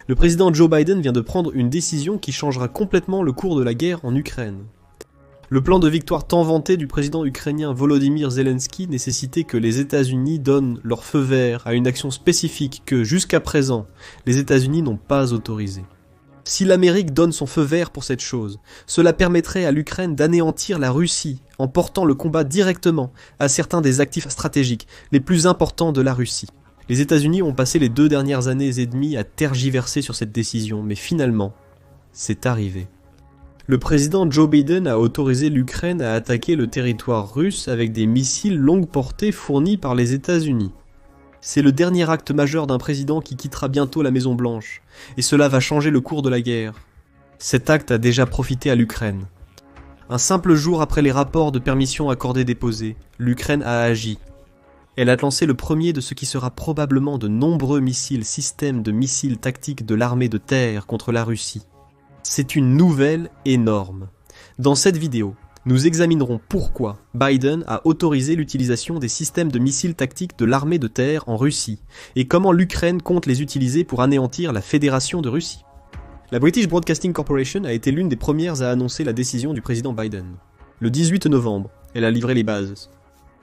Le président Joe Biden vient de prendre une décision qui changera complètement le cours de la guerre en Ukraine. Le plan de victoire tant vanté du président ukrainien Volodymyr Zelensky nécessitait que les États-Unis donnent leur feu vert à une action spécifique que, jusqu'à présent, les États-Unis n'ont pas autorisée. Si l'Amérique donne son feu vert pour cette chose, cela permettrait à l'Ukraine d'anéantir la Russie en portant le combat directement à certains des actifs stratégiques les plus importants de la Russie. Les États-Unis ont passé les 2 dernières années et demie à tergiverser sur cette décision, mais finalement, c'est arrivé. Le président Joe Biden a autorisé l'Ukraine à attaquer le territoire russe avec des missiles longue portée fournis par les États-Unis. C'est le dernier acte majeur d'un président qui quittera bientôt la Maison-Blanche, et cela va changer le cours de la guerre. Cet acte a déjà profité à l'Ukraine. Un simple jour après les rapports de permission accordés déposés, l'Ukraine a agi. Elle a lancé le premier de ce qui sera probablement de nombreux systèmes de missiles tactiques de l'armée de terre contre la Russie. C'est une nouvelle énorme. Dans cette vidéo, nous examinerons pourquoi Biden a autorisé l'utilisation des systèmes de missiles tactiques de l'armée de terre en Russie et comment l'Ukraine compte les utiliser pour anéantir la Fédération de Russie. La British Broadcasting Corporation a été l'une des premières à annoncer la décision du président Biden. Le 18 novembre, elle a livré les bases.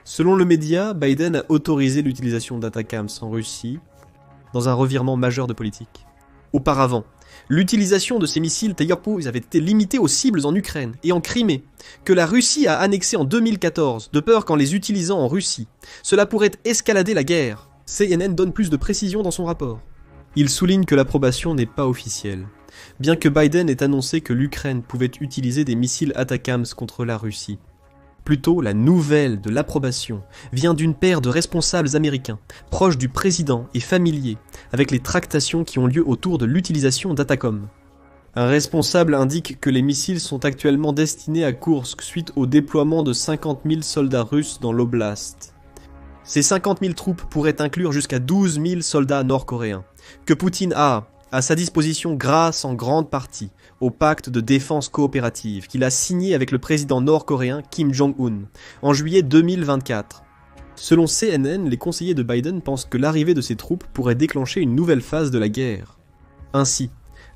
Selon le média, Biden a autorisé l'utilisation d'ATACMS en Russie dans un revirement majeur de politique. Auparavant, l'utilisation de ces missiles Taurus avait été limitée aux cibles en Ukraine et en Crimée, que la Russie a annexé en 2014, de peur qu'en les utilisant en Russie, cela pourrait escalader la guerre. CNN donne plus de précisions dans son rapport. Il souligne que l'approbation n'est pas officielle, bien que Biden ait annoncé que l'Ukraine pouvait utiliser des missiles ATACMS contre la Russie. Plutôt, la nouvelle de l'approbation vient d'une paire de responsables américains, proches du président et familiers, avec les tractations qui ont lieu autour de l'utilisation d'ATACMS. Un responsable indique que les missiles sont actuellement destinés à Koursk suite au déploiement de 50 000 soldats russes dans l'oblast. Ces 50 000 troupes pourraient inclure jusqu'à 12 000 soldats nord-coréens, que Poutine a à sa disposition grâce en grande partie au pacte de défense coopérative qu'il a signé avec le président nord-coréen Kim Jong-un en juillet 2024. Selon CNN, les conseillers de Biden pensent que l'arrivée de ces troupes pourrait déclencher une nouvelle phase de la guerre. Ainsi,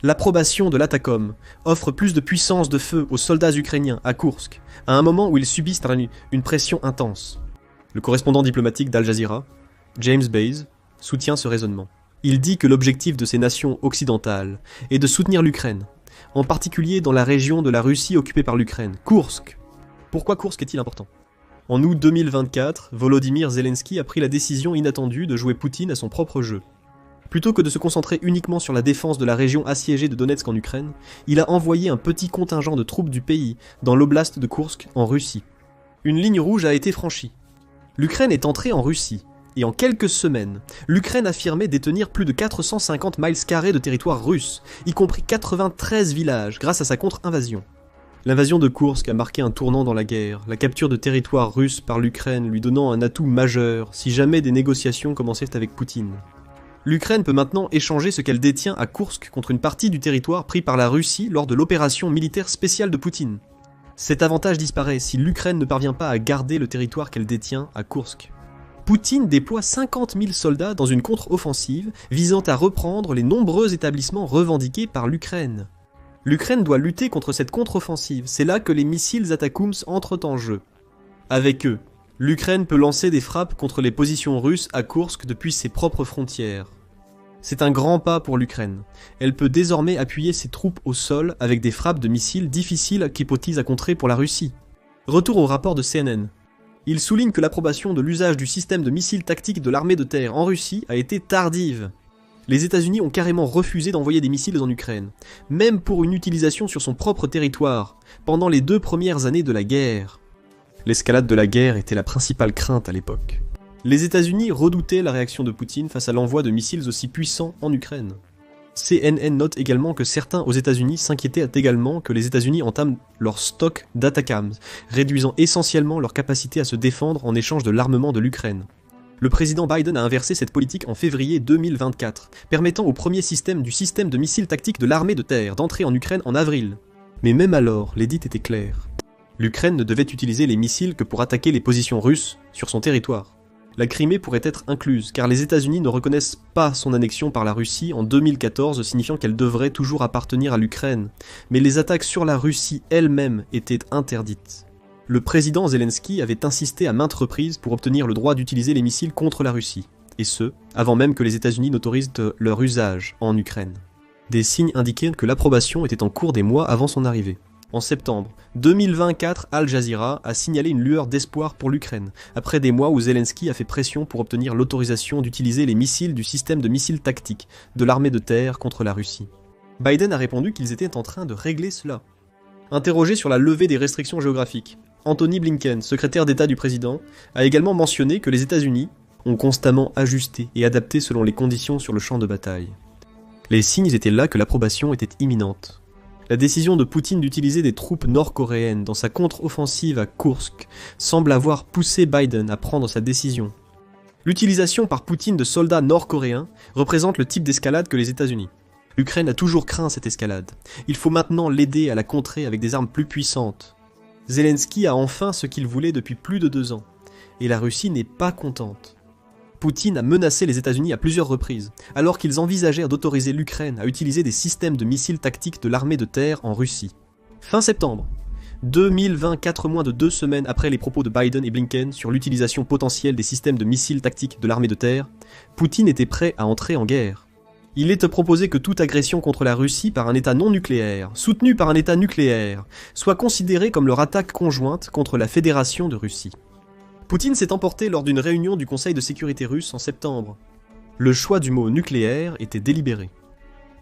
l'approbation de l'ATACMS offre plus de puissance de feu aux soldats ukrainiens à Koursk, à un moment où ils subissent une pression intense. Le correspondant diplomatique d'Al Jazeera, James Bays, soutient ce raisonnement. Il dit que l'objectif de ces nations occidentales est de soutenir l'Ukraine, en particulier dans la région de la Russie occupée par l'Ukraine, Koursk. Pourquoi Koursk est-il important ? En août 2024, Volodymyr Zelensky a pris la décision inattendue de jouer Poutine à son propre jeu. Plutôt que de se concentrer uniquement sur la défense de la région assiégée de Donetsk en Ukraine, il a envoyé un petit contingent de troupes du pays dans l'oblast de Koursk en Russie. Une ligne rouge a été franchie. L'Ukraine est entrée en Russie. Et en quelques semaines, l'Ukraine affirmait détenir plus de 450 miles carrés de territoire russe, y compris 93 villages, grâce à sa contre-invasion. L'invasion de Koursk a marqué un tournant dans la guerre, la capture de territoire russe par l'Ukraine lui donnant un atout majeur si jamais des négociations commençaient avec Poutine. L'Ukraine peut maintenant échanger ce qu'elle détient à Koursk contre une partie du territoire pris par la Russie lors de l'opération militaire spéciale de Poutine. Cet avantage disparaît si l'Ukraine ne parvient pas à garder le territoire qu'elle détient à Koursk. Poutine déploie 50 000 soldats dans une contre-offensive visant à reprendre les nombreux établissements revendiqués par l'Ukraine. L'Ukraine doit lutter contre cette contre-offensive, c'est là que les missiles ATACMS entrent en jeu. Avec eux, l'Ukraine peut lancer des frappes contre les positions russes à Koursk depuis ses propres frontières. C'est un grand pas pour l'Ukraine. Elle peut désormais appuyer ses troupes au sol avec des frappes de missiles difficiles qu'hypotise à contrer pour la Russie. Retour au rapport de CNN. Il souligne que l'approbation de l'usage du système de missiles tactiques de l'armée de terre en Russie a été tardive. Les États-Unis ont carrément refusé d'envoyer des missiles en Ukraine, même pour une utilisation sur son propre territoire, pendant les 2 premières années de la guerre. L'escalade de la guerre était la principale crainte à l'époque. Les États-Unis redoutaient la réaction de Poutine face à l'envoi de missiles aussi puissants en Ukraine. CNN note également que certains aux États-Unis s'inquiétaient également que les États-Unis entament leur stock d'ATACMS, réduisant essentiellement leur capacité à se défendre en échange de l'armement de l'Ukraine. Le président Biden a inversé cette politique en février 2024, permettant au premier système du système de missiles tactiques de l'armée de terre d'entrer en Ukraine en avril. Mais même alors, l'édit était clair. L'Ukraine ne devait utiliser les missiles que pour attaquer les positions russes sur son territoire. La Crimée pourrait être incluse, car les États-Unis ne reconnaissent pas son annexion par la Russie en 2014, signifiant qu'elle devrait toujours appartenir à l'Ukraine. Mais les attaques sur la Russie elle-même étaient interdites. Le président Zelensky avait insisté à maintes reprises pour obtenir le droit d'utiliser les missiles contre la Russie, et ce, avant même que les États-Unis n'autorisent leur usage en Ukraine. Des signes indiquaient que l'approbation était en cours des mois avant son arrivée. En septembre 2024, Al Jazeera a signalé une lueur d'espoir pour l'Ukraine, après des mois où Zelensky a fait pression pour obtenir l'autorisation d'utiliser les missiles du système de missiles tactiques de l'armée de terre contre la Russie. Biden a répondu qu'ils étaient en train de régler cela. Interrogé sur la levée des restrictions géographiques, Anthony Blinken, secrétaire d'État du président, a également mentionné que les États-Unis ont constamment ajusté et adapté selon les conditions sur le champ de bataille. Les signes étaient là que l'approbation était imminente. La décision de Poutine d'utiliser des troupes nord-coréennes dans sa contre-offensive à Koursk semble avoir poussé Biden à prendre sa décision. L'utilisation par Poutine de soldats nord-coréens représente le type d'escalade que les États-Unis. L'Ukraine a toujours craint cette escalade. Il faut maintenant l'aider à la contrer avec des armes plus puissantes. Zelensky a enfin ce qu'il voulait depuis plus de 2 ans. Et la Russie n'est pas contente. Poutine a menacé les États-Unis à plusieurs reprises, alors qu'ils envisagèrent d'autoriser l'Ukraine à utiliser des systèmes de missiles tactiques de l'armée de terre en Russie. Fin septembre 2024, moins de 2 semaines après les propos de Biden et Blinken sur l'utilisation potentielle des systèmes de missiles tactiques de l'armée de terre, Poutine était prêt à entrer en guerre. Il est proposé que toute agression contre la Russie par un État non nucléaire, soutenu par un État nucléaire, soit considérée comme leur attaque conjointe contre la Fédération de Russie. Poutine s'est emporté lors d'une réunion du Conseil de sécurité russe en septembre. Le choix du mot nucléaire était délibéré.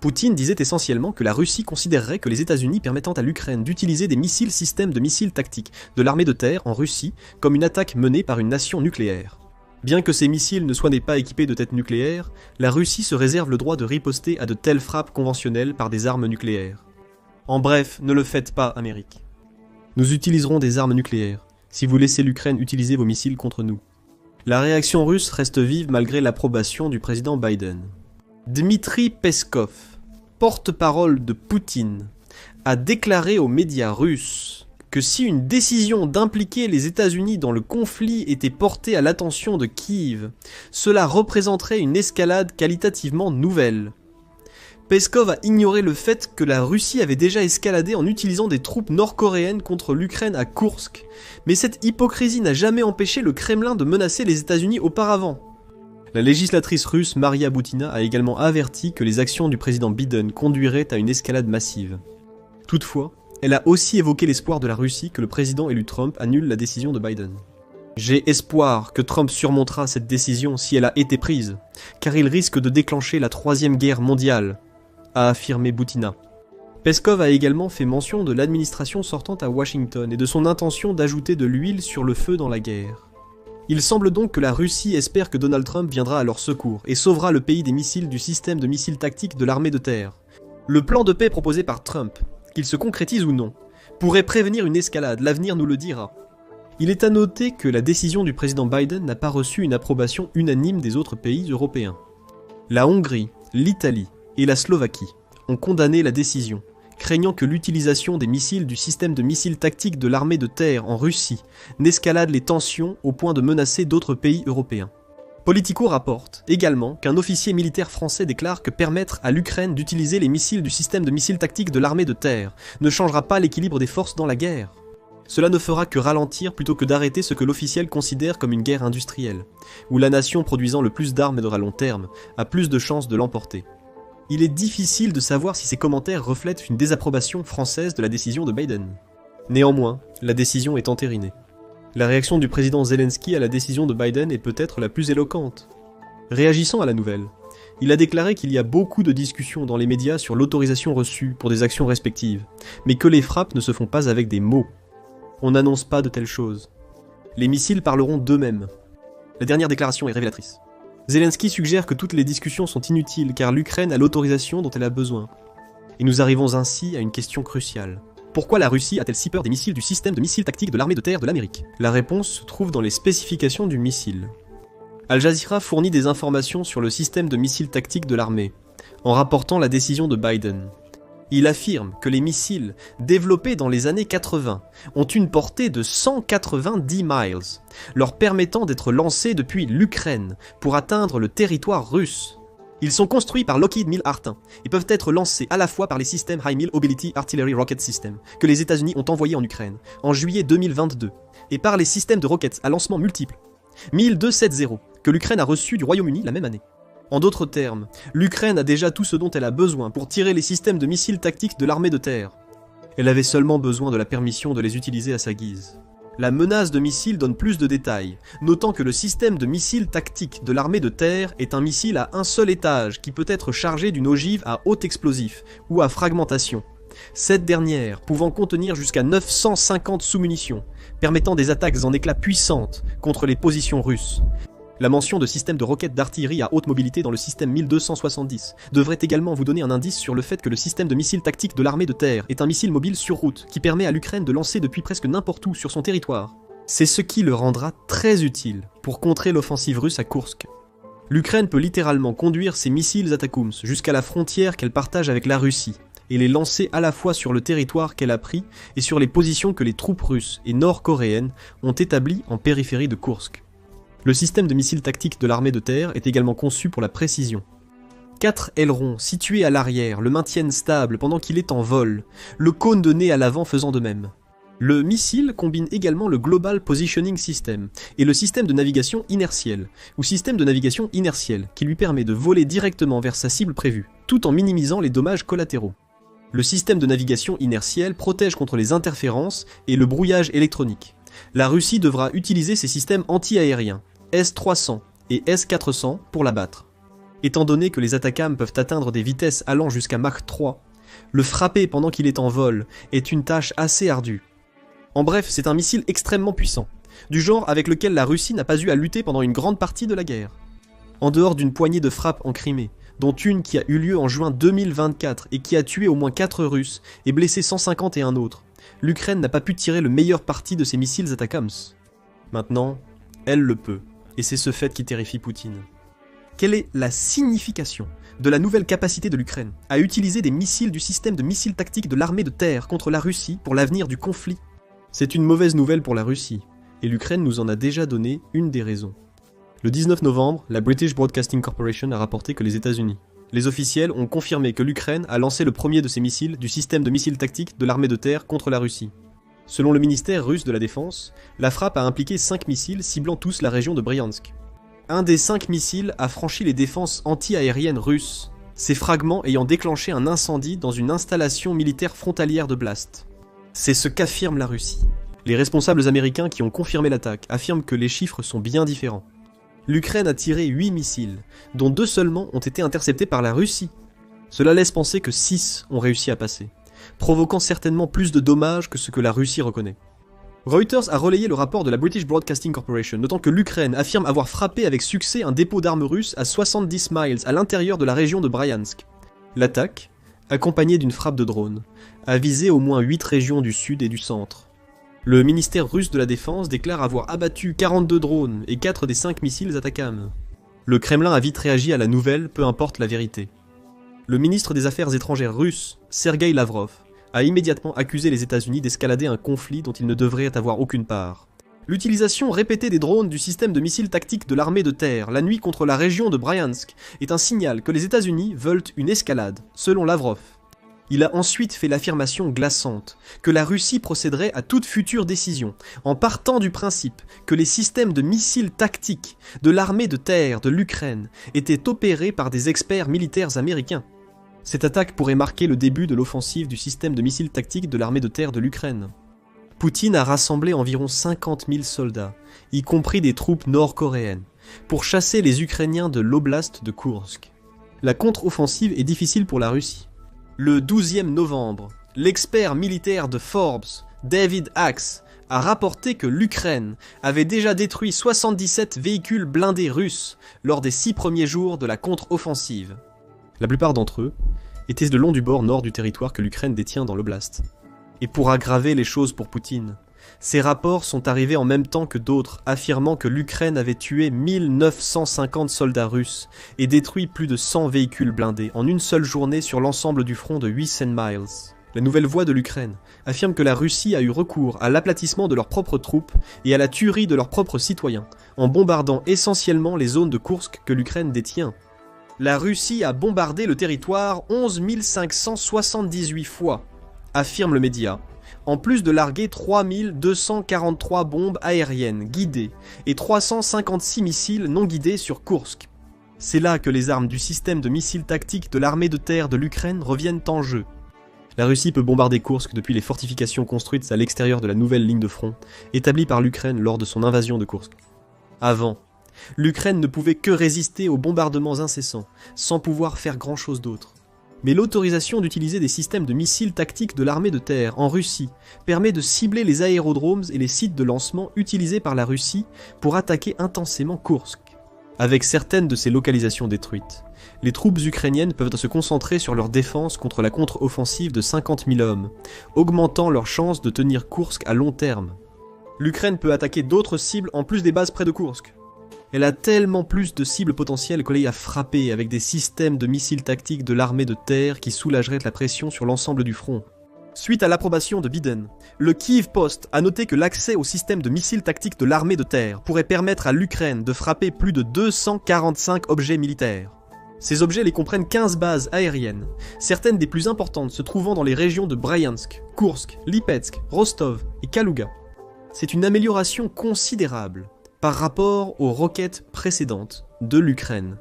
Poutine disait essentiellement que la Russie considérerait que les États-Unis permettant à l'Ukraine d'utiliser des missiles systèmes de missiles tactiques de l'armée de terre en Russie comme une attaque menée par une nation nucléaire. Bien que ces missiles ne soient pas équipés de têtes nucléaires, la Russie se réserve le droit de riposter à de telles frappes conventionnelles par des armes nucléaires. En bref, ne le faites pas, Amérique. Nous utiliserons des armes nucléaires si vous laissez l'Ukraine utiliser vos missiles contre nous. La réaction russe reste vive malgré l'approbation du président Biden. Dmitri Peskov, porte-parole de Poutine, a déclaré aux médias russes que si une décision d'impliquer les États-Unis dans le conflit était portée à l'attention de Kiev, cela représenterait une escalade qualitativement nouvelle. Peskov a ignoré le fait que la Russie avait déjà escaladé en utilisant des troupes nord-coréennes contre l'Ukraine à Koursk, mais cette hypocrisie n'a jamais empêché le Kremlin de menacer les États-Unis auparavant. La législatrice russe Maria Butina a également averti que les actions du président Biden conduiraient à une escalade massive. Toutefois, elle a aussi évoqué l'espoir de la Russie que le président élu Trump annule la décision de Biden. « J'ai espoir que Trump surmontera cette décision si elle a été prise, car il risque de déclencher la 3e guerre mondiale », a affirmé Butina. Peskov a également fait mention de l'administration sortante à Washington et de son intention d'ajouter de l'huile sur le feu dans la guerre. Il semble donc que la Russie espère que Donald Trump viendra à leur secours et sauvera le pays des missiles du système de missiles tactiques de l'armée de terre. Le plan de paix proposé par Trump, qu'il se concrétise ou non, pourrait prévenir une escalade, l'avenir nous le dira. Il est à noter que la décision du président Biden n'a pas reçu une approbation unanime des autres pays européens. La Hongrie, l'Italie et la Slovaquie ont condamné la décision, craignant que l'utilisation des missiles du système de missiles tactiques de l'armée de terre en Russie n'escalade les tensions au point de menacer d'autres pays européens. Politico rapporte également qu'un officier militaire français déclare que permettre à l'Ukraine d'utiliser les missiles du système de missiles tactiques de l'armée de terre ne changera pas l'équilibre des forces dans la guerre. Cela ne fera que ralentir plutôt que d'arrêter ce que l'officiel considère comme une guerre industrielle, où la nation produisant le plus d'armes à long terme a plus de chances de l'emporter. Il est difficile de savoir si ces commentaires reflètent une désapprobation française de la décision de Biden. Néanmoins, la décision est entérinée. La réaction du président Zelensky à la décision de Biden est peut-être la plus éloquente. Réagissant à la nouvelle, il a déclaré qu'il y a beaucoup de discussions dans les médias sur l'autorisation reçue pour des actions respectives, mais que les frappes ne se font pas avec des mots. On n'annonce pas de telles choses. Les missiles parleront d'eux-mêmes. La dernière déclaration est révélatrice. Zelensky suggère que toutes les discussions sont inutiles car l'Ukraine a l'autorisation dont elle a besoin. Et nous arrivons ainsi à une question cruciale. Pourquoi la Russie a-t-elle si peur des missiles du système de missiles tactiques de l'armée de terre de l'Amérique ? La réponse se trouve dans les spécifications du missile. Al Jazeera fournit des informations sur le système de missiles tactiques de l'armée, en rapportant la décision de Biden. Il affirme que les missiles développés dans les années 80 ont une portée de 190 miles, leur permettant d'être lancés depuis l'Ukraine pour atteindre le territoire russe. Ils sont construits par Lockheed Martin et peuvent être lancés à la fois par les systèmes High Mobility Artillery Rocket System que les États-Unis ont envoyés en Ukraine en juillet 2022 et par les systèmes de roquettes à lancement multiple MIL-270 que l'Ukraine a reçus du Royaume-Uni la même année. En d'autres termes, l'Ukraine a déjà tout ce dont elle a besoin pour tirer les systèmes de missiles tactiques de l'armée de terre. Elle avait seulement besoin de la permission de les utiliser à sa guise. La menace de missiles donne plus de détails, notant que le système de missiles tactiques de l'armée de terre est un missile à un seul étage qui peut être chargé d'une ogive à haut explosif ou à fragmentation. Cette dernière pouvant contenir jusqu'à 950 sous-munitions, permettant des attaques en éclats puissantes contre les positions russes. La mention de système de roquettes d'artillerie à haute mobilité dans le système 1270 devrait également vous donner un indice sur le fait que le système de missiles tactiques de l'armée de terre est un missile mobile sur route qui permet à l'Ukraine de lancer depuis presque n'importe où sur son territoire. C'est ce qui le rendra très utile pour contrer l'offensive russe à Koursk. L'Ukraine peut littéralement conduire ses missiles Atacms jusqu'à la frontière qu'elle partage avec la Russie et les lancer à la fois sur le territoire qu'elle a pris et sur les positions que les troupes russes et nord-coréennes ont établies en périphérie de Koursk. Le système de missiles tactiques de l'armée de terre est également conçu pour la précision. 4 ailerons situés à l'arrière le maintiennent stable pendant qu'il est en vol, le cône de nez à l'avant faisant de même. Le missile combine également le Global Positioning System et le système de navigation inertielle, ou système de navigation inertielle, qui lui permet de voler directement vers sa cible prévue, tout en minimisant les dommages collatéraux. Le système de navigation inertielle protège contre les interférences et le brouillage électronique. La Russie devra utiliser ses systèmes anti-aériens, S-300 et S-400 pour l'abattre. Étant donné que les Atacms peuvent atteindre des vitesses allant jusqu'à Mach 3, le frapper pendant qu'il est en vol est une tâche assez ardue. En bref, c'est un missile extrêmement puissant, du genre avec lequel la Russie n'a pas eu à lutter pendant une grande partie de la guerre. En dehors d'une poignée de frappes en Crimée, dont une qui a eu lieu en juin 2024 et qui a tué au moins 4 Russes et blessé 151 autres, l'Ukraine n'a pas pu tirer le meilleur parti de ses missiles Atacms. Maintenant, elle le peut. Et c'est ce fait qui terrifie Poutine. Quelle est la signification de la nouvelle capacité de l'Ukraine à utiliser des missiles du système de missiles tactiques de l'armée de terre contre la Russie pour l'avenir du conflit? C'est une mauvaise nouvelle pour la Russie, et l'Ukraine nous en a déjà donné une des raisons. Le 19 novembre, la British Broadcasting Corporation a rapporté que les États-Unis, les officiels ont confirmé que l'Ukraine a lancé le premier de ses missiles du système de missiles tactiques de l'armée de terre contre la Russie. Selon le ministère russe de la Défense, la frappe a impliqué 5 missiles ciblant tous la région de Bryansk. Un des 5 missiles a franchi les défenses anti-aériennes russes, ces fragments ayant déclenché un incendie dans une installation militaire frontalière de Blast. C'est ce qu'affirme la Russie. Les responsables américains qui ont confirmé l'attaque affirment que les chiffres sont bien différents. L'Ukraine a tiré 8 missiles, dont 2 seulement ont été interceptés par la Russie. Cela laisse penser que 6 ont réussi à passer, provoquant certainement plus de dommages que ce que la Russie reconnaît. Reuters a relayé le rapport de la British Broadcasting Corporation, notant que l'Ukraine affirme avoir frappé avec succès un dépôt d'armes russe à 70 miles à l'intérieur de la région de Bryansk. L'attaque, accompagnée d'une frappe de drone, a visé au moins 8 régions du sud et du centre. Le ministère russe de la Défense déclare avoir abattu 42 drones et 4 des 5 missiles Atacms. Le Kremlin a vite réagi à la nouvelle, peu importe la vérité. Le ministre des Affaires étrangères russe, Sergei Lavrov, a immédiatement accusé les États-Unis d'escalader un conflit dont ils ne devraient avoir aucune part. L'utilisation répétée des drones du système de missiles tactiques de l'armée de terre la nuit contre la région de Bryansk est un signal que les États-Unis veulent une escalade, selon Lavrov. Il a ensuite fait l'affirmation glaçante que la Russie procéderait à toute future décision en partant du principe que les systèmes de missiles tactiques de l'armée de terre de l'Ukraine étaient opérés par des experts militaires américains. Cette attaque pourrait marquer le début de l'offensive du système de missiles tactiques de l'armée de terre de l'Ukraine. Poutine a rassemblé environ 50 000 soldats, y compris des troupes nord-coréennes, pour chasser les Ukrainiens de l'oblast de Koursk. La contre-offensive est difficile pour la Russie. Le 12e novembre, l'expert militaire de Forbes, David Axe, a rapporté que l'Ukraine avait déjà détruit 77 véhicules blindés russes lors des 6 premiers jours de la contre-offensive. La plupart d'entre eux étaient le long du bord nord du territoire que l'Ukraine détient dans l'oblast. Et pour aggraver les choses pour Poutine, Ces rapports sont arrivés en même temps que d'autres, affirmant que l'Ukraine avait tué 1950 soldats russes et détruit plus de 100 véhicules blindés en une seule journée sur l'ensemble du front de 800 miles. La Nouvelle Voix de l'Ukraine affirme que la Russie a eu recours à l'aplatissement de leurs propres troupes et à la tuerie de leurs propres citoyens, en bombardant essentiellement les zones de Koursk que l'Ukraine détient. La Russie a bombardé le territoire 11 578 fois, affirme le média, en plus de larguer 3243 bombes aériennes guidées et 356 missiles non guidés sur Koursk. C'est là que les armes du système de missiles tactiques de l'armée de terre de l'Ukraine reviennent en jeu. La Russie peut bombarder Koursk depuis les fortifications construites à l'extérieur de la nouvelle ligne de front, établie par l'Ukraine lors de son invasion de Koursk. Avant, l'Ukraine ne pouvait que résister aux bombardements incessants, sans pouvoir faire grand-chose d'autre. Mais l'autorisation d'utiliser des systèmes de missiles tactiques de l'armée de terre en Russie permet de cibler les aérodromes et les sites de lancement utilisés par la Russie pour attaquer intensément Koursk. Avec certaines de ces localisations détruites, les troupes ukrainiennes peuvent se concentrer sur leur défense contre la contre-offensive de 50 000 hommes, augmentant leurs chances de tenir Koursk à long terme. L'Ukraine peut attaquer d'autres cibles en plus des bases près de Koursk. Elle a tellement plus de cibles potentielles qu'elle y a frappé avec des systèmes de missiles tactiques de l'armée de terre qui soulageraient la pression sur l'ensemble du front. Suite à l'approbation de Biden, le Kyiv Post a noté que l'accès au système de missiles tactiques de l'armée de terre pourrait permettre à l'Ukraine de frapper plus de 245 objets militaires. Ces objets les comprennent 15 bases aériennes, certaines des plus importantes se trouvant dans les régions de Bryansk, Koursk, Lipetsk, Rostov et Kaluga. C'est une amélioration considérable par rapport aux roquettes précédentes de l'Ukraine,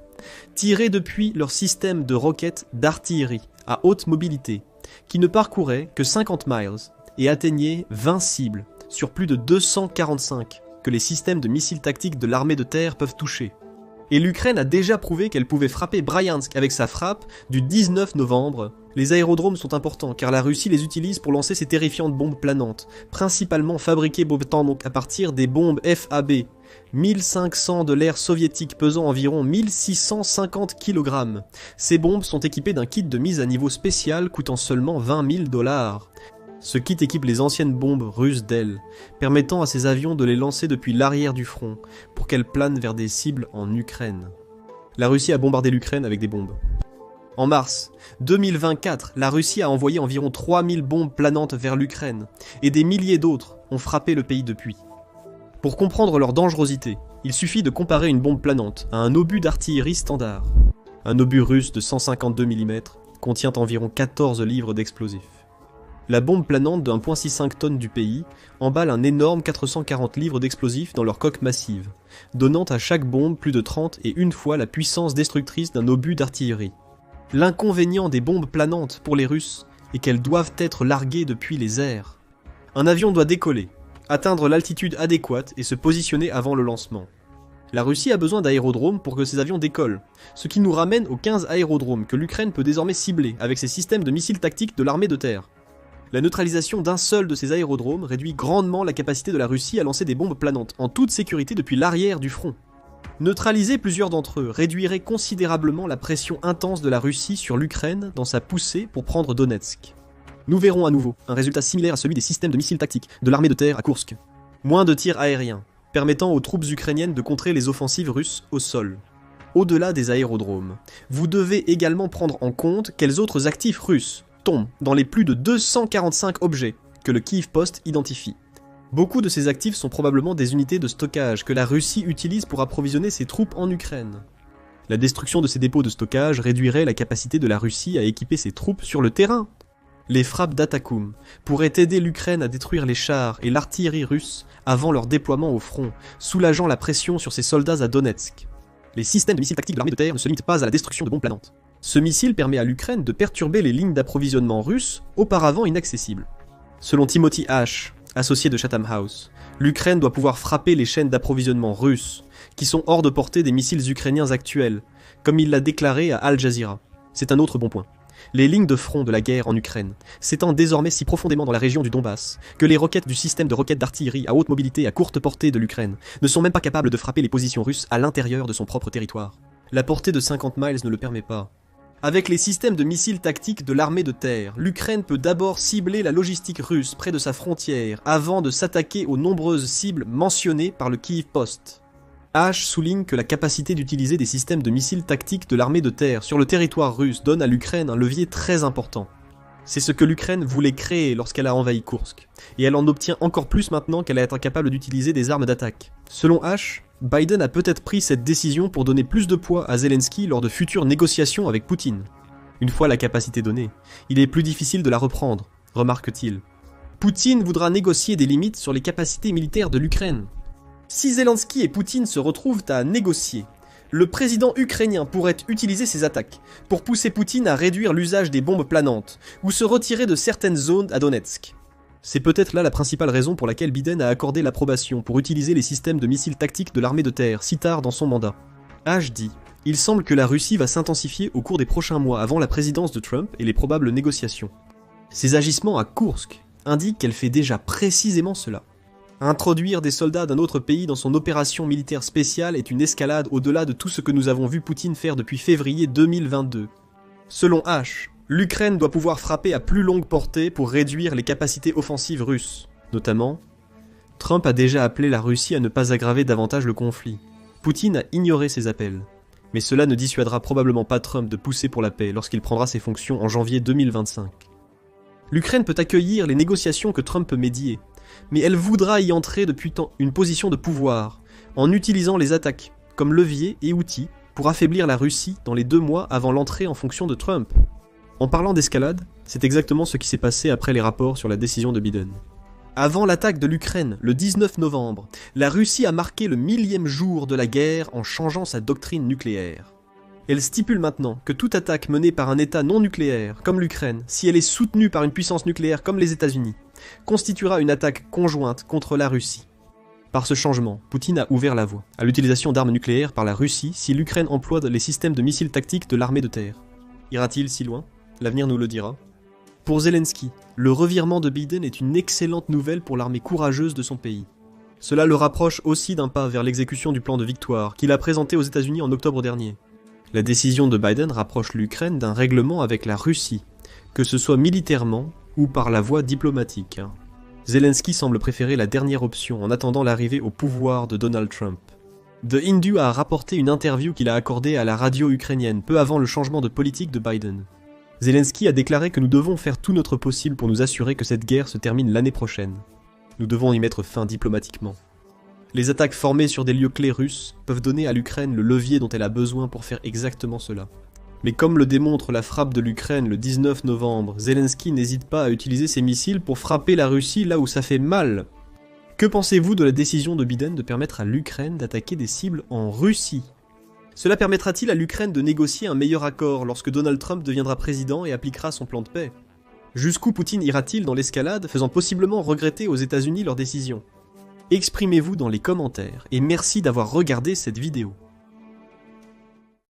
tirées depuis leur système de roquettes d'artillerie à haute mobilité, qui ne parcouraient que 50 miles et atteignaient 20 cibles sur plus de 245 que les systèmes de missiles tactiques de l'armée de terre peuvent toucher. Et l'Ukraine a déjà prouvé qu'elle pouvait frapper Bryansk avec sa frappe du 19 novembre. Les aérodromes sont importants car la Russie les utilise pour lancer ses terrifiantes bombes planantes, principalement fabriquées donc à partir des bombes FAB, 1500 de l'ère soviétique pesant environ 1650 kg. Ces bombes sont équipées d'un kit de mise à niveau spécial coûtant seulement 20 000 $. Ce kit équipe les anciennes bombes russes d'ailes, permettant à ces avions de les lancer depuis l'arrière du front, pour qu'elles planent vers des cibles en Ukraine. La Russie a bombardé l'Ukraine avec des bombes. En mars 2024, la Russie a envoyé environ 3000 bombes planantes vers l'Ukraine, et des milliers d'autres ont frappé le pays depuis. Pour comprendre leur dangerosité, il suffit de comparer une bombe planante à un obus d'artillerie standard. Un obus russe de 152 mm contient environ 14 livres d'explosifs. La bombe planante de 1,65 tonnes du pays emballe un énorme 440 livres d'explosifs dans leur coque massive, donnant à chaque bombe plus de 30 et une fois la puissance destructrice d'un obus d'artillerie. L'inconvénient des bombes planantes pour les Russes est qu'elles doivent être larguées depuis les airs. Un avion doit décoller, atteindre l'altitude adéquate et se positionner avant le lancement. La Russie a besoin d'aérodromes pour que ces avions décollent, ce qui nous ramène aux 15 aérodromes que l'Ukraine peut désormais cibler avec ses systèmes de missiles tactiques de l'armée de terre. La neutralisation d'un seul de ces aérodromes réduit grandement la capacité de la Russie à lancer des bombes planantes en toute sécurité depuis l'arrière du front. Neutraliser plusieurs d'entre eux réduirait considérablement la pression intense de la Russie sur l'Ukraine dans sa poussée pour prendre Donetsk. Nous verrons à nouveau un résultat similaire à celui des systèmes de missiles tactiques de l'armée de terre à Koursk. Moins de tirs aériens, permettant aux troupes ukrainiennes de contrer les offensives russes au sol. Au-delà des aérodromes, vous devez également prendre en compte quels autres actifs russes tombent dans les plus de 245 objets que le Kyiv Post identifie. Beaucoup de ces actifs sont probablement des unités de stockage que la Russie utilise pour approvisionner ses troupes en Ukraine. La destruction de ces dépôts de stockage réduirait la capacité de la Russie à équiper ses troupes sur le terrain. Les frappes d'Atakoum pourraient aider l'Ukraine à détruire les chars et l'artillerie russe avant leur déploiement au front, soulageant la pression sur ses soldats à Donetsk. Les systèmes de missiles tactiques de l'armée de terre ne se limitent pas à la destruction de bombes planantes. Ce missile permet à l'Ukraine de perturber les lignes d'approvisionnement russes auparavant inaccessibles. Selon Timothy H., associé de Chatham House, l'Ukraine doit pouvoir frapper les chaînes d'approvisionnement russes, qui sont hors de portée des missiles ukrainiens actuels, comme il l'a déclaré à Al Jazeera. C'est un autre bon point. Les lignes de front de la guerre en Ukraine s'étendent désormais si profondément dans la région du Donbass que les roquettes du système de roquettes d'artillerie à haute mobilité à courte portée de l'Ukraine ne sont même pas capables de frapper les positions russes à l'intérieur de son propre territoire. La portée de 50 miles ne le permet pas. Avec les systèmes de missiles tactiques de l'armée de terre, l'Ukraine peut d'abord cibler la logistique russe près de sa frontière avant de s'attaquer aux nombreuses cibles mentionnées par le Kyiv Post. H souligne que la capacité d'utiliser des systèmes de missiles tactiques de l'armée de terre sur le territoire russe donne à l'Ukraine un levier très important. C'est ce que l'Ukraine voulait créer lorsqu'elle a envahi Koursk, et elle en obtient encore plus maintenant qu'elle est incapable d'utiliser des armes d'attaque. Selon H, Biden a peut-être pris cette décision pour donner plus de poids à Zelensky lors de futures négociations avec Poutine. Une fois la capacité donnée, il est plus difficile de la reprendre, remarque-t-il. Poutine voudra négocier des limites sur les capacités militaires de l'Ukraine. Si Zelensky et Poutine se retrouvent à négocier, le président ukrainien pourrait utiliser ses attaques pour pousser Poutine à réduire l'usage des bombes planantes ou se retirer de certaines zones à Donetsk. C'est peut-être là la principale raison pour laquelle Biden a accordé l'approbation pour utiliser les systèmes de missiles tactiques de l'armée de terre si tard dans son mandat. H dit « Il semble que la Russie va s'intensifier au cours des prochains mois avant la présidence de Trump et les probables négociations. Ses agissements à Koursk indiquent qu'elle fait déjà précisément cela. Introduire des soldats d'un autre pays dans son opération militaire spéciale est une escalade au-delà de tout ce que nous avons vu Poutine faire depuis février 2022. Selon H, l'Ukraine doit pouvoir frapper à plus longue portée pour réduire les capacités offensives russes. Notamment, Trump a déjà appelé la Russie à ne pas aggraver davantage le conflit. Poutine a ignoré ces appels. Mais cela ne dissuadera probablement pas Trump de pousser pour la paix lorsqu'il prendra ses fonctions en janvier 2025. L'Ukraine peut accueillir les négociations que Trump peut médier, mais elle voudra y entrer depuis une position de pouvoir, en utilisant les attaques comme levier et outil pour affaiblir la Russie dans les 2 mois avant l'entrée en fonction de Trump. En parlant d'escalade, c'est exactement ce qui s'est passé après les rapports sur la décision de Biden. Avant l'attaque de l'Ukraine, le 19 novembre, la Russie a marqué le 1000e jour de la guerre en changeant sa doctrine nucléaire. Elle stipule maintenant que toute attaque menée par un État non nucléaire, comme l'Ukraine, si elle est soutenue par une puissance nucléaire comme les États-Unis, constituera une attaque conjointe contre la Russie. Par ce changement, Poutine a ouvert la voie à l'utilisation d'armes nucléaires par la Russie si l'Ukraine emploie les systèmes de missiles tactiques de l'armée de terre. Ira-t-il si loin ? L'avenir nous le dira. Pour Zelensky, le revirement de Biden est une excellente nouvelle pour l'armée courageuse de son pays. Cela le rapproche aussi d'un pas vers l'exécution du plan de victoire qu'il a présenté aux États-Unis en octobre dernier. La décision de Biden rapproche l'Ukraine d'un règlement avec la Russie, que ce soit militairement ou par la voie diplomatique. Zelensky semble préférer la dernière option en attendant l'arrivée au pouvoir de Donald Trump. The Hindu a rapporté une interview qu'il a accordée à la radio ukrainienne peu avant le changement de politique de Biden. Zelensky a déclaré que nous devons faire tout notre possible pour nous assurer que cette guerre se termine l'année prochaine. Nous devons y mettre fin diplomatiquement. Les attaques formées sur des lieux clés russes peuvent donner à l'Ukraine le levier dont elle a besoin pour faire exactement cela. Mais comme le démontre la frappe de l'Ukraine le 19 novembre, Zelensky n'hésite pas à utiliser ses missiles pour frapper la Russie là où ça fait mal. Que pensez-vous de la décision de Biden de permettre à l'Ukraine d'attaquer des cibles en Russie ? Cela permettra-t-il à l'Ukraine de négocier un meilleur accord lorsque Donald Trump deviendra président et appliquera son plan de paix ? Jusqu'où Poutine ira-t-il dans l'escalade, faisant possiblement regretter aux États-Unis leur décision ? Exprimez-vous dans les commentaires et merci d'avoir regardé cette vidéo.